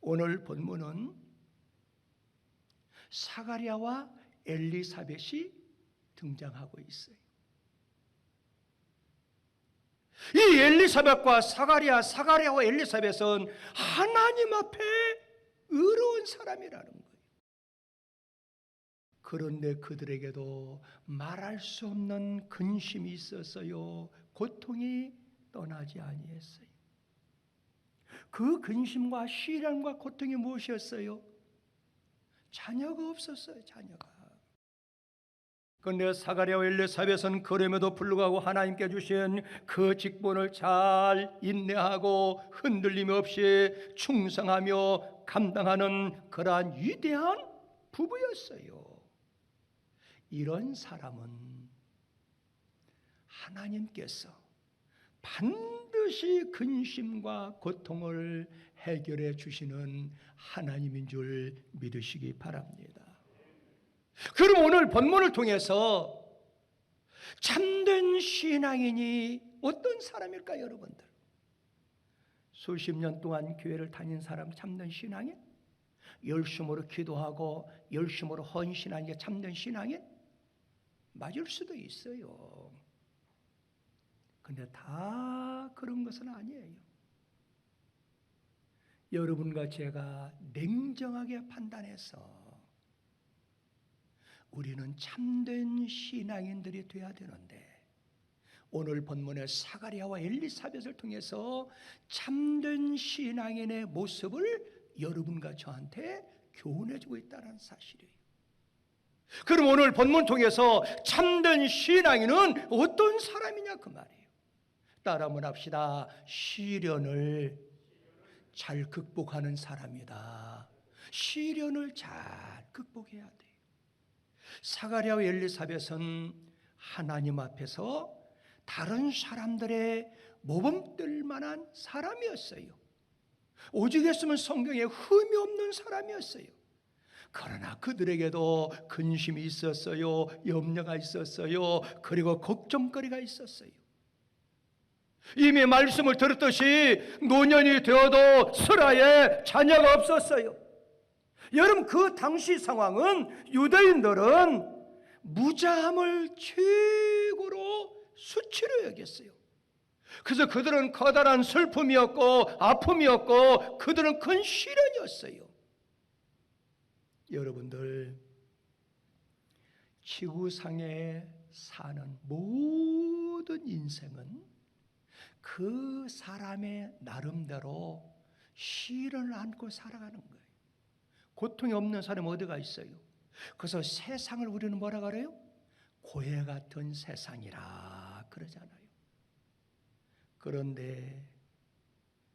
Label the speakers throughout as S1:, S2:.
S1: 오늘 본문은 사가랴와 엘리사벳이 등장하고 있어요. 이 엘리사벳과 사가랴와 엘리사벳은 하나님 앞에 의로운 사람이라는 거예요. 그런데 그들에게도 말할 수 없는 근심이 있었어요. 고통이 떠나지 아니했어요. 그 근심과 시련과 고통이 무엇이었어요? 자녀가 없었어요. 자녀가. 그런데 사가랴와 엘리사벳은 그럼에도 불구하고 하나님께 주신 그 직분을 잘 인내하고 흔들림 없이 충성하며 감당하는 그러한 위대한 부부였어요. 이런 사람은 하나님께서 반드시 근심과 고통을 해결해 주시는 하나님인 줄 믿으시기 바랍니다. 그럼 오늘 본문을 통해서 참된 신앙인이 어떤 사람일까요, 여러분들? 수십 년 동안 교회를 다닌 사람 참된 신앙인? 열심으로 기도하고 열심으로 헌신하는 게 참된 신앙인? 맞을 수도 있어요. 근데 다 그런 것은 아니에요. 여러분과 제가 냉정하게 판단해서 우리는 참된 신앙인들이 되어야 되는데, 오늘 본문의 사가랴와 엘리사벳을 통해서 참된 신앙인의 모습을 여러분과 저한테 교훈해주고 있다는 사실이에요. 그럼 오늘 본문 통해서 참된 신앙인은 어떤 사람이냐 그 말이에요. 따라 한번 합시다. 시련을 잘 극복하는 사람이다. 시련을 잘 극복해야 돼요. 사가랴와 엘리사벳은 하나님 앞에서 다른 사람들의 모범될 만한 사람이었어요. 오직 했으면 성경에 흠이 없는 사람이었어요. 그러나 그들에게도 근심이 있었어요. 염려가 있었어요. 그리고 걱정거리가 있었어요. 이미 말씀을 들었듯이 노년이 되어도 스라에 자녀가 없었어요. 여러분, 그 당시 상황은 유대인들은 무자함을 최고로 수치로 여겼어요. 그래서 그들은 커다란 슬픔이었고 아픔이었고 그들은 큰 시련이었어요. 여러분들, 지구상에 사는 모든 인생은 그 사람의 나름대로 시련을 안고 살아가는 거예요. 고통이 없는 사람은 어디가 있어요? 그래서 세상을 우리는 뭐라 그래요? 고해 같은 세상이라 그러잖아요. 그런데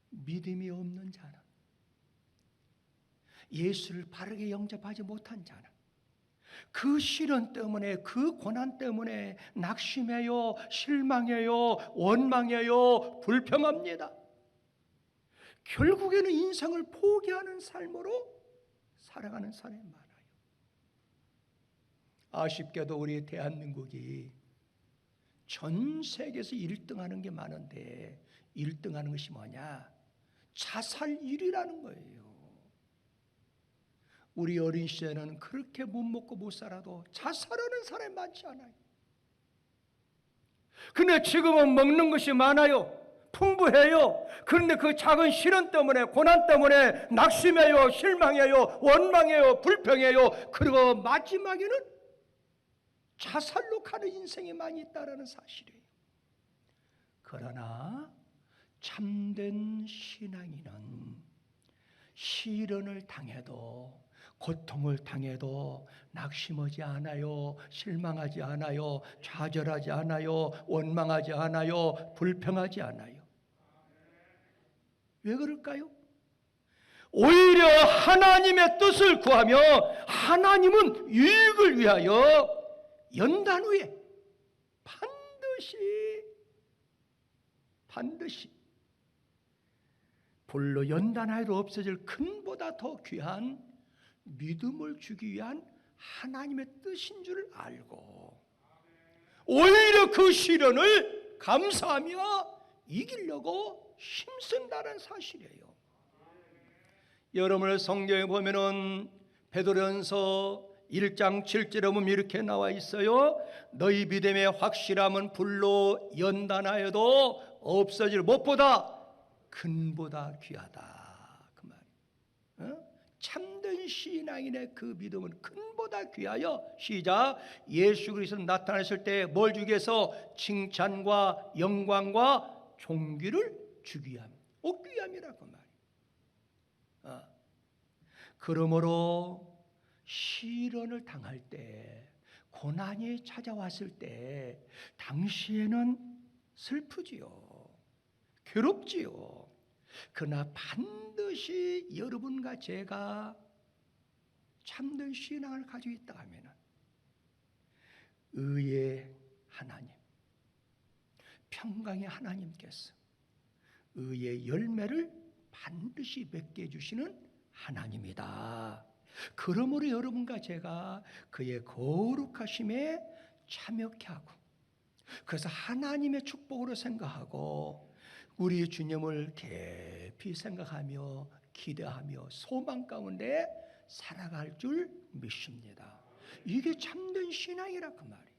S1: 믿음이 없는 자는, 예수를 바르게 영접하지 못한 자는 그 시련 때문에, 그 고난 때문에 낙심해요, 실망해요, 원망해요, 불평합니다. 결국에는 인생을 포기하는 삶으로 살아가는 사람이 많아요. 아쉽게도 우리 대한민국이 전 세계에서 1등하는 게 많은데 1등하는 것이 뭐냐? 자살 1위라는 거예요. 우리 어린 시절에는 그렇게 못 먹고 못 살아도 자살하는 사람이 많지 않아요. 근데 지금은 먹는 것이 많아요. 풍부해요. 그런데 그 작은 시련 때문에, 고난 때문에 낙심해요, 실망해요, 원망해요, 불평해요. 그리고 마지막에는 자살로 가는 인생이 많이 있다는 사실이에요. 그러나 참된 신앙인은 시련을 당해도, 고통을 당해도 낙심하지 않아요, 실망하지 않아요, 좌절하지 않아요, 원망하지 않아요, 불평하지 않아요. 왜 그럴까요? 오히려 하나님의 뜻을 구하며 하나님은 유익을 위하여 연단 후에 반드시 불로 연단하여도 없어질 금보다 더 귀한 믿음을 주기 위한 하나님의 뜻인 줄 알고 오히려 그 시련을 감사하며 이기려고 힘쓴다는 사실이에요. 여러분의 성경에 보면은 베드로전서 1장 7절에 보면 이렇게 나와 있어요. 너희 믿음의 확실함은 불로 연단하여도 없어질 못보다 금보다 귀하다. 그 말이에요. 참된 신앙인의 그 믿음은 금보다 귀하여, 시작, 예수 그리스도 나타나실 때 뭘 주기 위해서? 칭찬과 영광과 존귀를 주기 위함, 얻기 위함이라고 말이에요. 그러므로 시련을 당할 때, 고난이 찾아왔을 때 당시에는 슬프지요, 괴롭지요. 그러나 반드시 여러분과 제가 참된 신앙을 가지고 있다 하면 의의 하나님, 평강의 하나님께서 의의 열매를 반드시 맺게 해주시는 하나님이다. 그러므로 여러분과 제가 그의 거룩하심에 참여케 하고, 그래서 하나님의 축복으로 생각하고 우리 주님을 깊이 생각하며 기대하며 소망 가운데 살아갈 줄 믿습니다. 이게 참된 신앙이라 그 말이에요.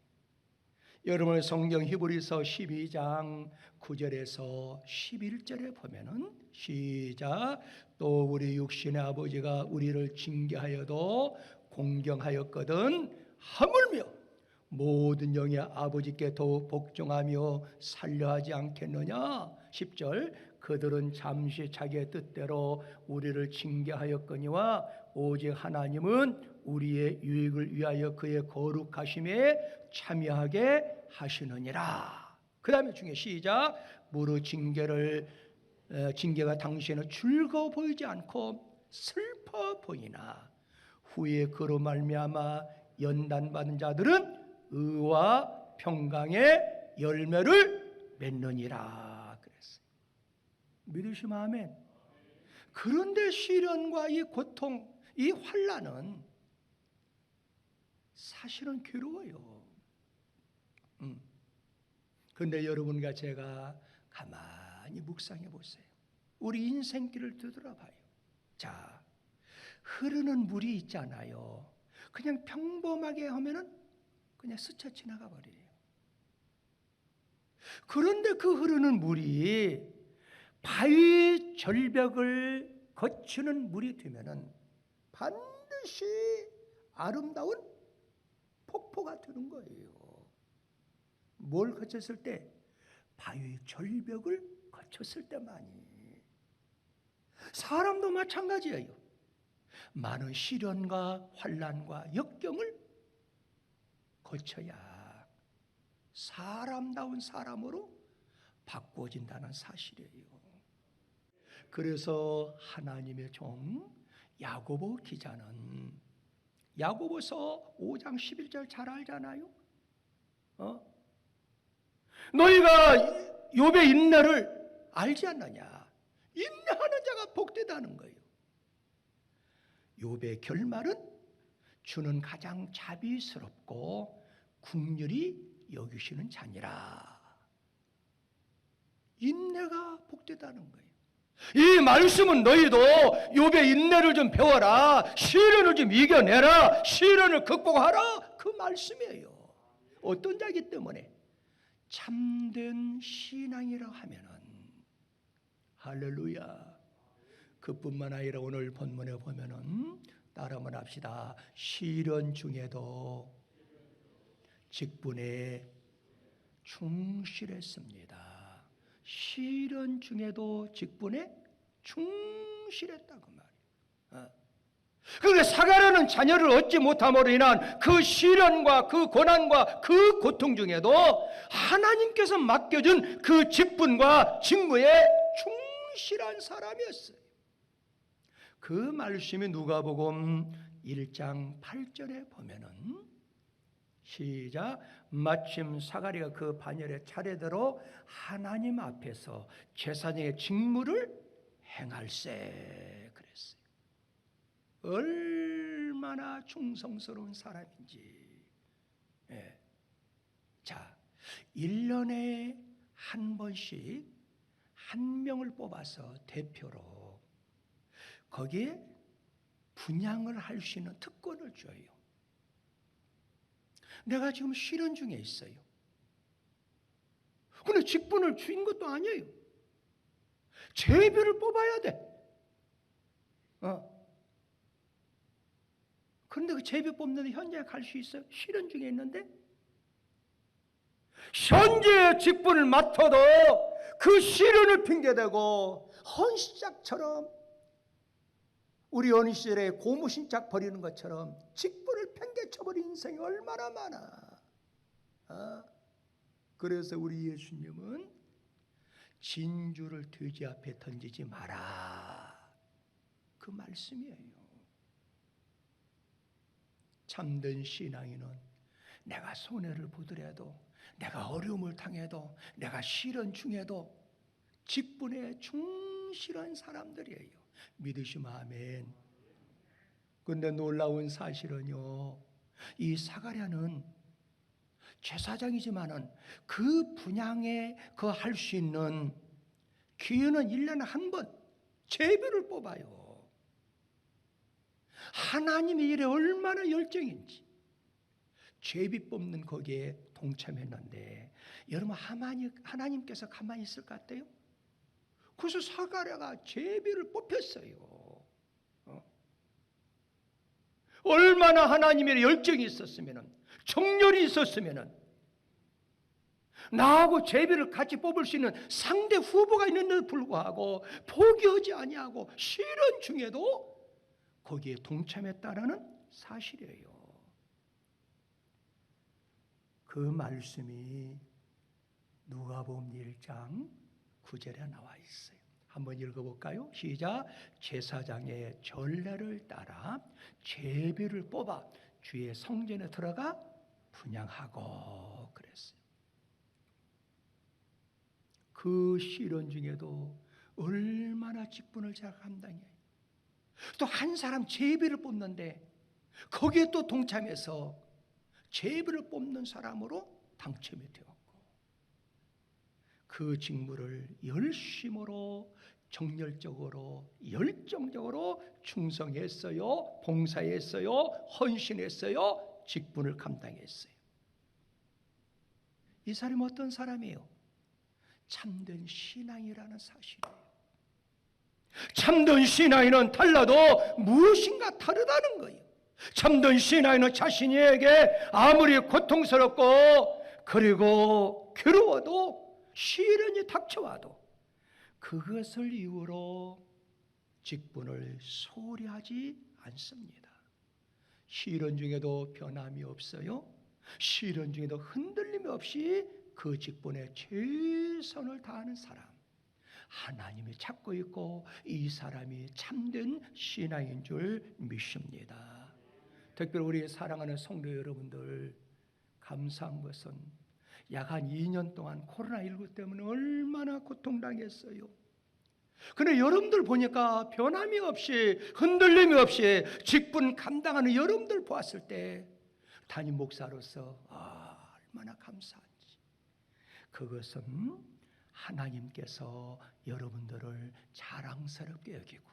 S1: 여러분의 성경 히브리서 12장 9절에서 11절에 보면은, 시작, 또 우리 육신의 아버지가 우리를 징계하여도 공경하였거든 하물며 모든 영의 아버지께 더욱 복종하며 살려하지 않겠느냐. 10절, 그들은 잠시 자기의 뜻대로 우리를 징계하였거니와 오직 하나님은 우리의 유익을 위하여 그의 거룩하심에 참여하게 하시느니라. 그 다음에 중에, 시작, 무릇 징계가 당시에는 즐거워 보이지 않고 슬퍼 보이나 후에 그로 말미암아 연단받은 자들은 의와 평강의 열매를 맺느니라 그랬어요. 믿으시면 아멘. 그런데 시련과 이 고통, 이 환난은 사실은 괴로워요. 그런데 여러분과 제가 가만히 묵상해 보세요. 우리 인생길을 되돌아봐요. 자, 흐르는 물이 있잖아요. 그냥 평범하게 하면은 그냥 스쳐 지나가 버려요. 그런데 그 흐르는 물이 바위 절벽을 거치는 물이 되면은 반드시 아름다운 폭포가 되는 거예요. 뭘 거쳤을 때? 바위 절벽을 거쳤을 때만이. 사람도 마찬가지예요. 많은 시련과 환난과 역경을 거쳐야 사람다운 사람으로 바꿔진다는 사실이에요. 그래서 하나님의 종 야고보 기자는 야고보서 5장 11절 잘 알잖아요. 너희가 욥의 인내를 알지 않느냐. 인내하는 자가 복되다는 거예요. 욥의 결말은 주는 가장 자비스럽고 긍휼히 여기시는 자니라. 인내가 복되다는 거예요. 이 말씀은 너희도 욥의 인내를 좀 배워라, 시련을 좀 이겨내라, 시련을 극복하라, 그 말씀이에요. 어떤 자이기 때문에? 참된 신앙이라 하면은, 할렐루야. 그뿐만 아니라 오늘 본문에 보면은 따라 한번 합시다. 시련 중에도 직분에 충실했습니다. 시련 중에도 직분에 충실했다고 말이에요. 그러니까 사가라는 자녀를 얻지 못함으로 인한 그 시련과 그 고난과 그 고통 중에도 하나님께서 맡겨준 그 직분과 직무에 충실한 사람이었어요. 그 말씀이 누가복음 1장 8절에 보면은, 시작, 마침 사가랴가 그 반열의 차례대로 하나님 앞에서 제사장의 직무를 행할세 그랬어요. 얼마나 충성스러운 사람인지. 예. 자, 1년에 한 번씩 한 명을 뽑아서 대표로 거기에 분양을 할 수 있는 특권을 줘요. 내가 지금 실현 중에 있어요. 근데 직분을 준 것도 아니에요. 제비를 뽑아야 돼. 그런데 그 제비 뽑는데 현장에 갈 수 있어요? 실현 중에 있는데? 현재의 직분을 맡아도 그 실현을 핑계대고 헌신짝처럼 우리 어느 시절에 고무신짝 버리는 것처럼 직분을 팽개쳐버린 인생이 얼마나 많아. 그래서 우리 예수님은 진주를 돼지 앞에 던지지 마라, 그 말씀이에요. 참된 신앙인은 내가 손해를 보더라도, 내가 어려움을 당해도, 내가 시련 중에도 직분에 충실한 사람들이에요. 믿으시면 아멘. 그런데 놀라운 사실은요, 이 사가랴는 제사장이지만은 그 분양에 그 할 수 있는 기회는 1년에 한 번 제비를 뽑아요. 하나님의 일에 얼마나 열정인지 제비 뽑는 거기에 동참했는데, 여러분 하나님께서 가만히 있을 것 같아요? 그래서 사가랴가 제비를 뽑혔어요. 얼마나 하나님의 열정이 있었으면, 정열이 있었으면 나하고 제비를 같이 뽑을 수 있는 상대 후보가 있는데도 불구하고 포기하지 아니하고 실현 중에도 거기에 동참했다라는 사실이에요. 그 말씀이 누가복음 1장 9절에 나와 있어요. 한번 읽어볼까요? 시작. 제사장의 전례를 따라 제비를 뽑아 주의 성전에 들어가 분향하고 그랬어요. 그 시련 중에도 얼마나 직분을 잘 감당해요. 또 한 사람 제비를 뽑는데 거기에 또 동참해서 제비를 뽑는 사람으로 당첨이 되었고, 그 직무를 열심으로 정열적으로 열정적으로 충성했어요. 봉사했어요. 헌신했어요. 직분을 감당했어요. 이 사람이 어떤 사람이에요? 참된 신앙이라는 사실이에요. 참된 신앙인은 달라도 무엇인가 다르다는 거예요. 참된 신앙인은 자신에게 아무리 고통스럽고 그리고 괴로워도 시련이 닥쳐와도 그것을 이유로 직분을 소홀히 하지 않습니다. 시련 중에도 변함이 없어요. 시련 중에도 흔들림이 없이 그 직분에 최선을 다하는 사람, 하나님이 찾고 있고 이 사람이 참된 신앙인 줄 믿습니다. 특별히 우리 사랑하는 성도 여러분들, 감사한 것은 약 한 2년 동안 코로나19 때문에 얼마나 고통당했어요. 그런데 여러분들 보니까 변함이 없이 흔들림이 없이 직분 감당하는 여러분들 보았을 때 담임 목사로서 얼마나 감사한지. 그것은 하나님께서 여러분들을 자랑스럽게 여기고,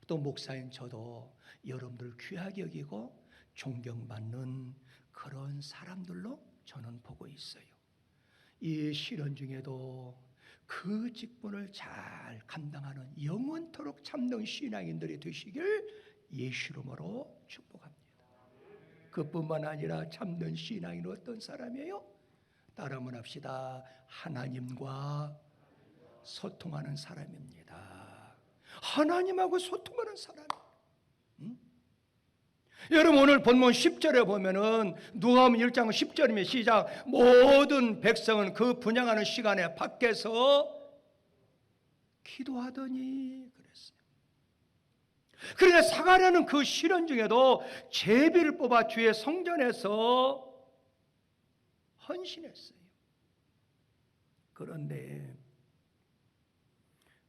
S1: 또 목사인 저도 여러분들 귀하게 여기고 존경받는 그런 사람들로 저는 보고 있어요. 이 시련 중에도 그 직분을 잘 감당하는 영원토록 참된 신앙인들이 되시길 예수 이름으로 축복합니다. 그뿐만 아니라 참된 신앙인은 어떤 사람이에요? 따라 한번 합시다. 하나님과 소통하는 사람입니다. 하나님하고 소통하는 사람. 여러분 오늘 본문 10절에 보면은 누가복음 1장 10절이면 시작. 모든 백성은 그 분향하는 시간에 밖에서 기도하더니 그랬어요. 그러니까 사가랴는 그 시련 중에도 제비를 뽑아 주의 성전에서 헌신했어요. 그런데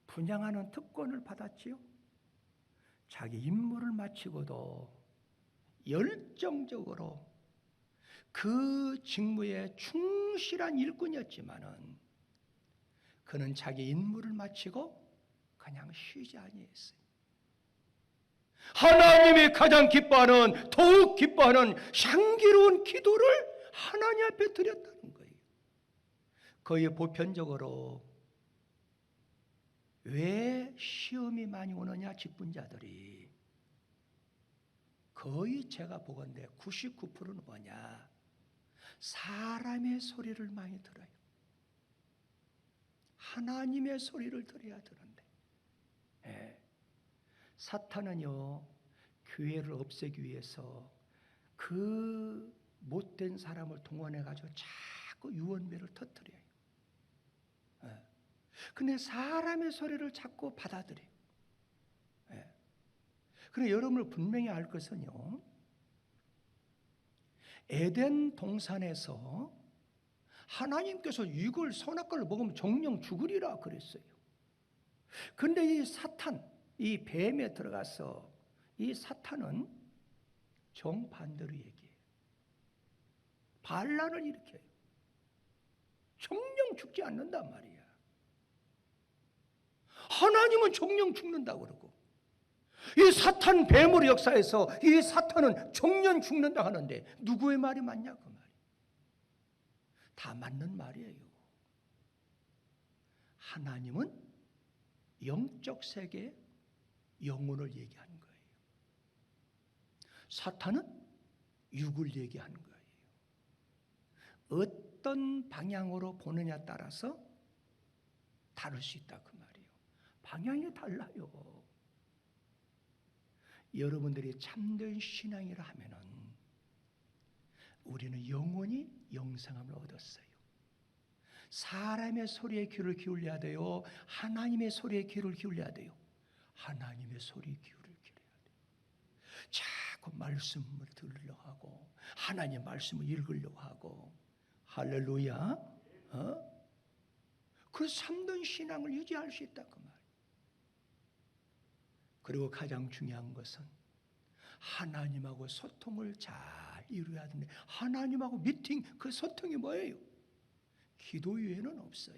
S1: 분향하는 특권을 받았지요. 자기 임무를 마치고도 열정적으로 그 직무에 충실한 일꾼이었지만은 그는 자기 임무를 마치고 그냥 쉬지 아니했어요. 하나님이 가장 기뻐하는, 더욱 기뻐하는 향기로운 기도를 하나님 앞에 드렸다는 거예요. 거의 보편적으로 왜 시험이 많이 오느냐, 직분자들이 거의 제가 보건대 99%는 뭐냐, 사람의 소리를 많이 들어요. 하나님의 소리를 들어야 되는데, 사탄은요, 교회를 없애기 위해서 그 못된 사람을 동원해가지고 자꾸 유언비를 터뜨려요. 근데 사람의 소리를 자꾸 받아들여요. 그런데 여러분을 분명히 알 것은요, 에덴 동산에서 하나님께서 이걸 선악과를 먹으면 정령 죽으리라 그랬어요. 그런데 이 사탄, 이 뱀에 들어가서 이 사탄은 정반대로 얘기해요. 반란을 일으켜요. 정령 죽지 않는단 말이야. 하나님은 정령 죽는다고 그러고, 이 사탄 뱀의 역사에서 이 사탄은 정령 죽는다 하는데 누구의 말이 맞냐 그 말이. 다 맞는 말이에요. 하나님은 영적 세계, 영혼을 얘기하는 거예요. 사탄은 육을 얘기하는 거예요. 어떤 방향으로 보느냐에 따라서 다를 수 있다 그 말이에요. 방향이 달라요. 여러분들이 참된 신앙이라 하면은 우리는 영원히 영생함을 얻었어요. 사람의 소리에 귀를 기울여야 돼요? 하나님의 소리에 귀를 기울여야 돼요? 하나님의 소리에 귀를 기울여야 돼요. 자꾸 말씀을 들으려고 하고 하나님의 말씀을 읽으려고 하고, 할렐루야. 그래서 참된 신앙을 유지할 수 있다 그 말. 그리고 가장 중요한 것은 하나님하고 소통을 잘 이루어야 되는데, 하나님하고 미팅, 그 소통이 뭐예요? 기도 외에는 없어요.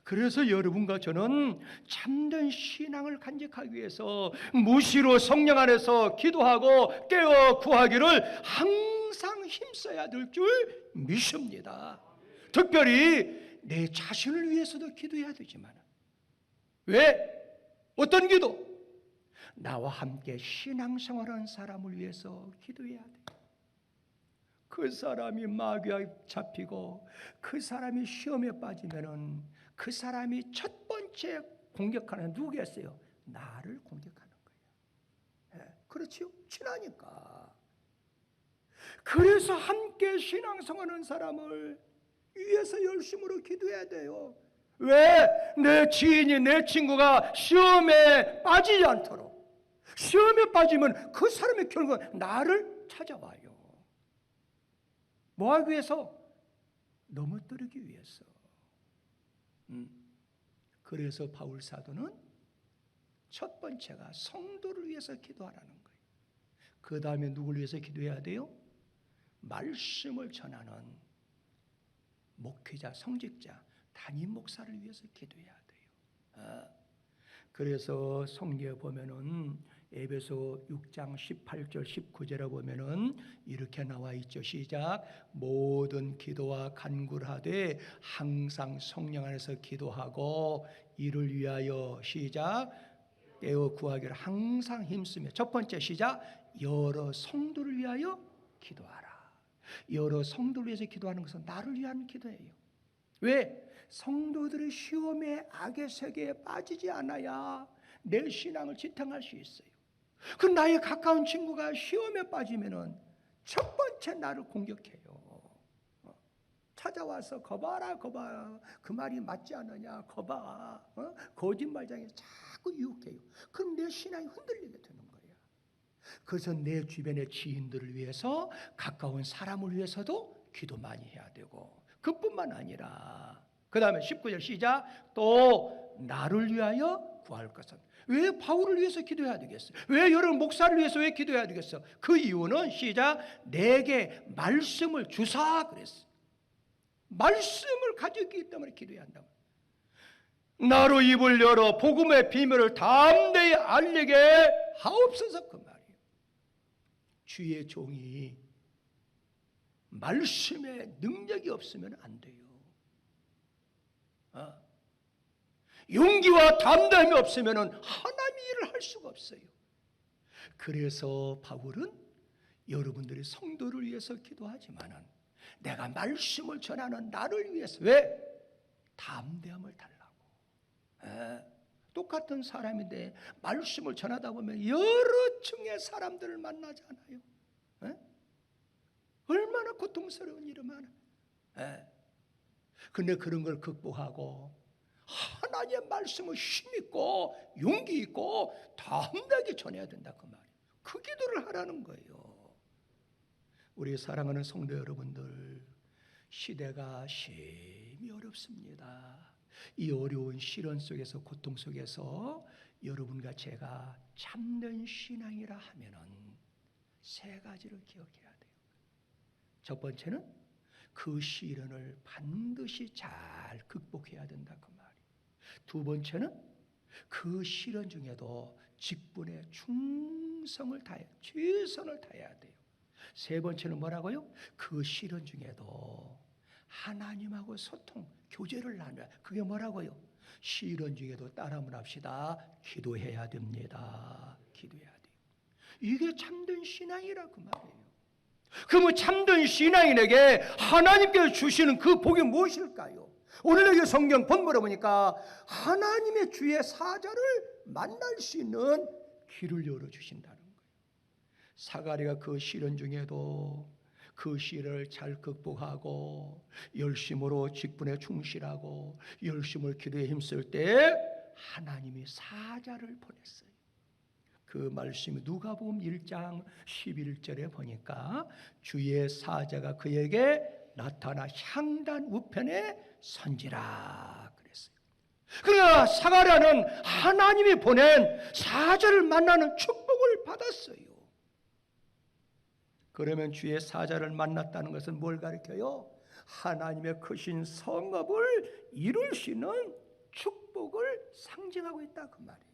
S1: 그래서 여러분과 저는 참된 신앙을 간직하기 위해서 무시로 성령 안에서 기도하고 깨어 구하기를 항상 힘써야 될 줄 믿습니다. 특별히 내 자신을 위해서도 기도해야 되지만, 왜? 어떤 기도? 나와 함께 신앙생활하는 사람을 위해서 기도해야 돼. 그 사람이 마귀에 잡히고 그 사람이 시험에 빠지면은 그 사람이 첫 번째 공격하는 누구겠어요? 나를 공격하는 거예요. 그렇지요? 친하니까. 그래서 함께 신앙생활하는 사람을 위해서 열심으로 기도해야 돼요. 왜? 내 지인이, 내 친구가 시험에 빠지지 않도록. 시험에 빠지면 그 사람의 결국은 나를 찾아와요. 뭐 하기 위해서? 넘어뜨리기 위해서. 그래서 바울 사도는 첫 번째가 성도를 위해서 기도하라는 거예요. 그 다음에 누구를 위해서 기도해야 돼요? 말씀을 전하는 목회자, 성직자, 담임 목사를 위해서 기도해야 돼요. 그래서 성경에 보면은 에베소 6장 18절 19절에 보면은 이렇게 나와 있죠. 시작. 모든 기도와 간구를 하되 항상 성령 안에서 기도하고 이를 위하여, 시작, 깨어 구하기를 항상 힘쓰며. 첫 번째 시작. 여러 성도를 위하여 기도하라. 여러 성도를 위해서 기도하는 것은 나를 위한 기도예요. 왜? 성도들의 시험의 악의 세계에 빠지지 않아야 내 신앙을 지탱할 수 있어요. 그 나의 가까운 친구가 시험에 빠지면은 첫 번째 나를 공격해요. 찾아와서 거봐라, 거봐. 그 말이 맞지 않느냐, 거봐. 거짓말장에 자꾸 유혹해요. 그럼 내 신앙이 흔들리게 되는 거예요. 그래서 내 주변의 지인들을 위해서, 가까운 사람을 위해서도 기도 많이 해야 되고, 그뿐만 아니라 그 다음에 19절 시작. 또 나를 위하여 구할 것은. 왜 바울을 위해서 기도해야 되겠어요? 왜 여러분 목사를 위해서 왜 기도해야 되겠어요? 그 이유는 시작. 내게 말씀을 주사 그랬어요. 말씀을 가지고 있기 때문에 기도해야 한다. 나로 입을 열어 복음의 비밀을 담대히 알리게 하옵소서 그 말이에요. 주의 종이 말씀에 능력이 없으면 안 돼요. 용기와 담대함이 없으면 하나님의 일을 할 수가 없어요. 그래서 바울은 여러분들이 성도를 위해서 기도하지만은 내가 말씀을 전하는 나를 위해서 왜? 담대함을 달라고. 똑같은 사람인데 말씀을 전하다 보면 여러 층의 사람들을 만나잖아요. 얼마나 고통스러운 일이 많아. 근데 그런 걸 극복하고 하나님의 말씀을 힘있고 용기 있고 담대하게 전해야 된다 그 말이에요. 그 기도를 하라는 거예요. 우리 사랑하는 성도 여러분들, 시대가 심히 어렵습니다. 이 어려운 시련 속에서, 고통 속에서 여러분과 제가 참된 신앙이라 하면은 세 가지를 기억해야 돼요. 첫 번째는 그 시련을 반드시 잘 극복해야 된다 그 말이에요. 두 번째는 그 시련 중에도 직분에 충성을 다해 최선을 다해야 돼요. 세 번째는 뭐라고요? 그 시련 중에도 하나님하고 소통, 교제를 나눠야. 그게 뭐라고요? 시련 중에도 따라만 합시다. 기도해야 됩니다. 기도해야 돼요. 이게 참된 신앙이라 그 말이에요. 그러면 참된 신앙인에게 하나님께서 주시는 그 복이 무엇일까요? 오늘 여기 성경 본문을 보니까 하나님의 주의 사자를 만날 수 있는 길을 열어주신다는 거예요. 사가랴가 그 시련 중에도 그 시련을 잘 극복하고 열심으로 직분에 충실하고 열심을 기도에 힘쓸 때 하나님이 사자를 보냈어요. 그 말씀이 누가복음 1장 11절에 보니까 주의 사자가 그에게 나타나 향단 우편에 선지라 그랬어요. 그러나 사가랴는 하나님이 보낸 사자를 만나는 축복을 받았어요. 그러면 주의 사자를 만났다는 것은 뭘 가리켜요? 하나님의 크신 성업을 이룰 수 있는 축복을 상징하고 있다 그 말이에요.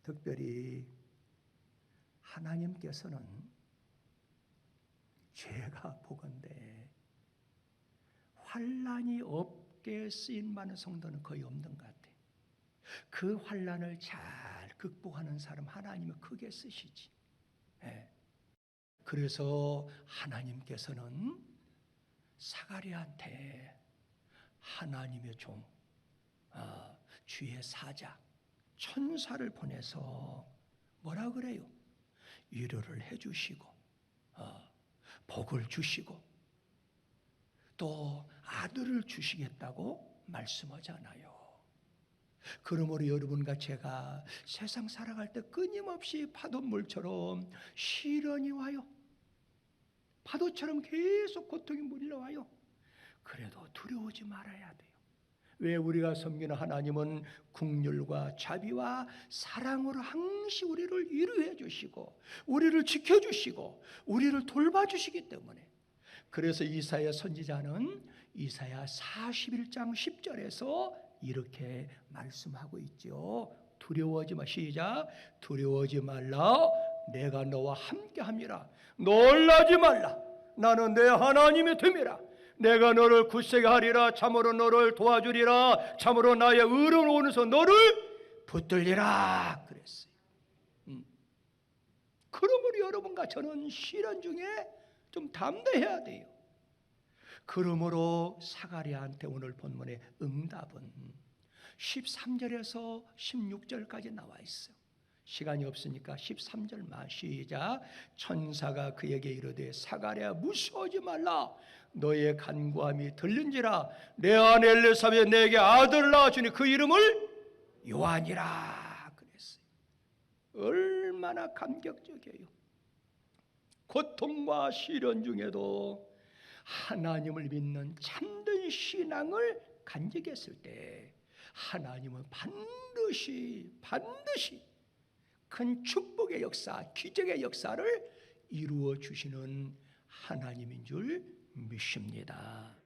S1: 특별히 하나님께서는 제가 보건대 환난이 없게 쓰임 많은 성도는 거의 없는 것 같아요. 그 환난을 잘 극복하는 사람 하나님은 크게 쓰시지. 그래서 하나님께서는 사가랴한테 하나님의 종, 주의 사자, 천사를 보내서 뭐라 그래요? 위로를 해주시고 복을 주시고 또 아들을 주시겠다고 말씀하잖아요. 그러므로 여러분과 제가 세상 살아갈 때 끊임없이 파도물처럼 시련이 와요. 파도처럼 계속 고통이 몰려와요. 그래도 두려워하지 말아야 돼요. 왜? 우리가 섬기는 하나님은 긍휼과 자비와 사랑으로 항상 우리를 위로해 주시고 우리를 지켜주시고 우리를 돌봐주시기 때문에. 그래서 이사야 선지자는 이사야 41장 10절에서 이렇게 말씀하고 있죠. 두려워하지 마. 시작. 두려워하지 말라. 내가 너와 함께함이라. 놀라지 말라. 나는 내 하나님이 됨이라. 내가 너를 굳세게 하리라. 참으로 너를 도와주리라. 참으로 나의 의로운 오른손에서 너를 붙들리라 그랬어요. 그러므로 여러분과 저는 시련 중에 좀 담대해야 돼요. 그러므로 사가랴한테 오늘 본문의 응답은 13절에서 16절까지 나와 있어요. 시간이 없으니까 13절만 시작. 천사가 그에게 이르되 사가랴 무서워하지 말라. 너의 간구함이 들린지라. 내 아내 엘리사벳 내게 아들을 낳아주니 그 이름을 요한이라 그랬어요. 얼마나 감격적이에요. 고통과 시련 중에도 하나님을 믿는 참된 신앙을 간직했을 때 하나님은 반드시 큰 축복의 역사, 기적의 역사를 이루어 주시는 하나님인 줄 믿습니다.